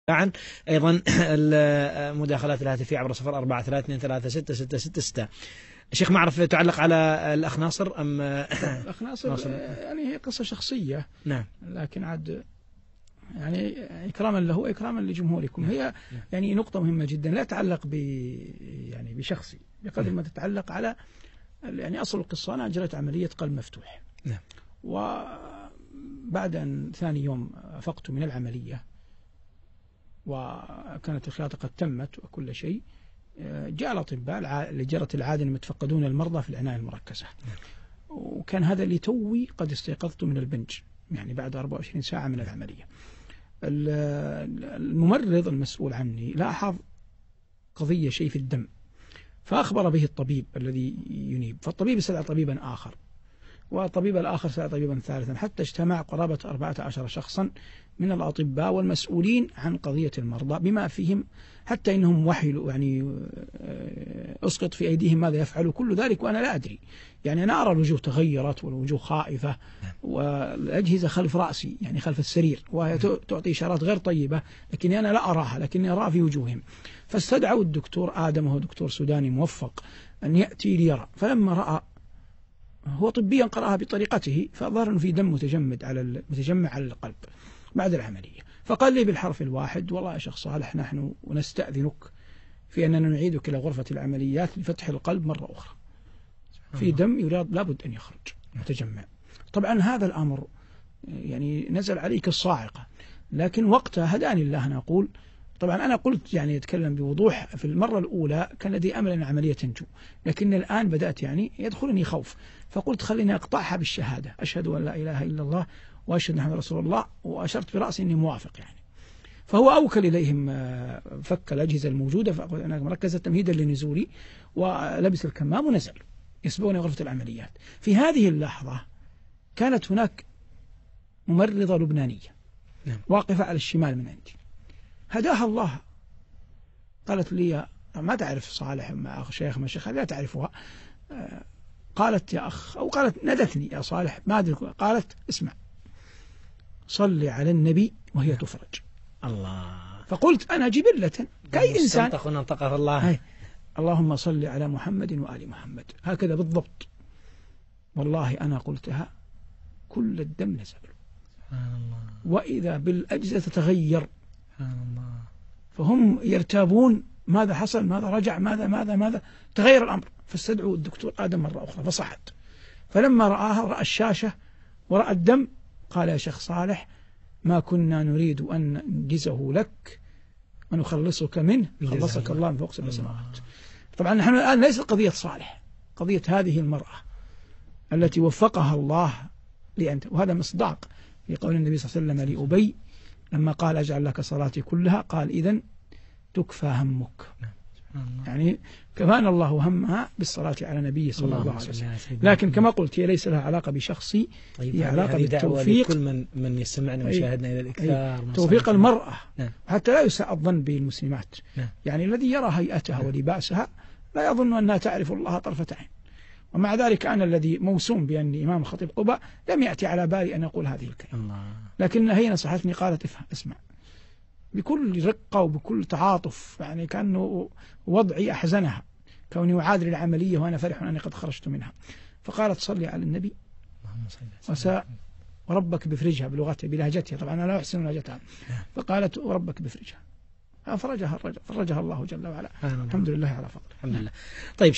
عن أيضا المداخلات الهاتفية عبر 0432366666. الشيخ معرف تعلق على الأخ ناصر أم الأخ ناصر يعني هي قصة شخصية. نعم. لكن عاد يعني إكراما له وإكراما لجمهوركم. هي يعني نقطة مهمة جدا لا تتعلق يعني بشخصي بقدر ما تتعلق على يعني أصل القصة. أنا أجريت عملية قلب مفتوح. نعم. وبعد أن ثاني يوم أفقت من العملية وكانت الخياطة قد تمت وكل شيء، جاء الأطباء اللي جرت العادة أنهم يتفقدون المرضى في العناية المركزة. وكان هذا اللي توي قد استيقظت من البنج يعني بعد 24 ساعة من العملية. الممرض المسؤول عني لاحظ قضية شيء في الدم، فأخبر به الطبيب الذي ينيب، فالطبيب استدعى طبيبا آخر، والطبيب الآخر استدعى طبيبا ثالثا، حتى اجتمع قرابة 14 شخصا من الأطباء والمسؤولين عن قضية المرضى بما فيهم حتى إنهم وحلوا يعني أسقط في أيديهم ماذا يفعلوا كل ذلك وأنا لا أدري. يعني أنا أرى الوجوه تغيرت والوجوه خائفة والأجهزة خلف رأسي يعني خلف السرير وهي تعطي إشارات غير طيبة، لكني أنا لا أراها لكني أراها في وجوههم. فاستدعوا الدكتور آدم وهو دكتور سوداني موفق أن يأتي ليرى، فلما رأى هو طبيا قرأها بطريقته فظهر أنه في دم متجمع على القلب بعد العملية، فقال لي بالحرف الواحد: والله يا شيخ صالح نحن نستأذنك في أننا نعيدك إلى غرفة العمليات لفتح القلب مرة أخرى، في دم يراد لابد أن يخرج متجمع. طبعا هذا الأمر يعني نزل عليك الصاعقة، لكن وقتها هداني الله. أنا أقول طبعا أنا قلت يعني أتكلم بوضوح في المرة الأولى كان لدي أمل أن العملية تنجو، لكن الآن بدأت يعني يدخلني خوف، فقلت خليني أقطعها بالشهادة: أشهد أن لا إله إلا الله وأشهد أن محمد رسول الله، وأشرت برأسي أني موافق يعني. فهو أوكل إليهم فك الأجهزة الموجودة، فأقول أنا مركزة تمهيدا لنزولي، ولبس الكمام ونزل يسبقوني غرفة العمليات. في هذه اللحظة كانت هناك ممرضة لبنانية واقفة على الشمال من عندي، هداها الله، قالت لي: ما تعرف صالح مع شيخ ما شيخ لا تعرفها، قالت يا أخ، أو قالت نادتني يا صالح ما أدري، قالت: اسمع صلي على النبي وهي تفرج. الله. فقلت أنا جبلة كأي إنسان ننطق الله: اللهم صل على محمد وآل محمد، هكذا بالضبط. والله أنا قلتها كل الدم نزل. سبحان الله. وإذا بالأجهزة تتغير. سبحان الله. فهم يرتابون ماذا حصل، ماذا رجع، ماذا تغير الأمر. فاستدعوا الدكتور آدم مرة أخرى فصعد، فلما رآها رأى الشاشة ورأى الدم قال: يا شيخ صالح ما كنا نريد أن ننجزه لك ونخلصك منه، خلصك الله من فوق 7 سماوات. طبعا نحن الآن ليس قضية صالح، قضية هذه المرأة التي وفقها الله لأنت. وهذا مصداق لقول النبي صلى الله عليه وسلم لأبي لما قال: أجعل لك صلاتي كلها، قال: إذن تكفى همك. يعني كفانا الله همها بالصلاة على نبي صلى الله عليه وسلم. لكن كما قلت هي ليس لها علاقة بشخصي، هي علاقة بالتوفيق. كل من يسمعنا ويشاهدنا إلى الإكثار توفيق المرأة. حتى لا يساء الظن بالمسلمات. يعني الذي يرى هيئتها ولباسها لا يظن أنها تعرف الله طرفة عين، ومع ذلك أنا الذي موسوم بأني إمام خطيب قباء لم يأتي على بالي أن أقول هذه الكلمة. لكن هي نصحتني قالت: افهم اسمع، بكل رقة وبكل تعاطف، يعني كأنه وضعي أحزنها كوني أعادل العملية وأنا فرح أني قد خرجت منها. فقالت: صلي على النبي وربك بفرجها بلغتها بلهجتها، طبعا أنا لا أحسن لهجتها. فقالت: وربك بفرجها، فرجها الله جل وعلا. الحمد لله على فضله. الحمد لله. طيب.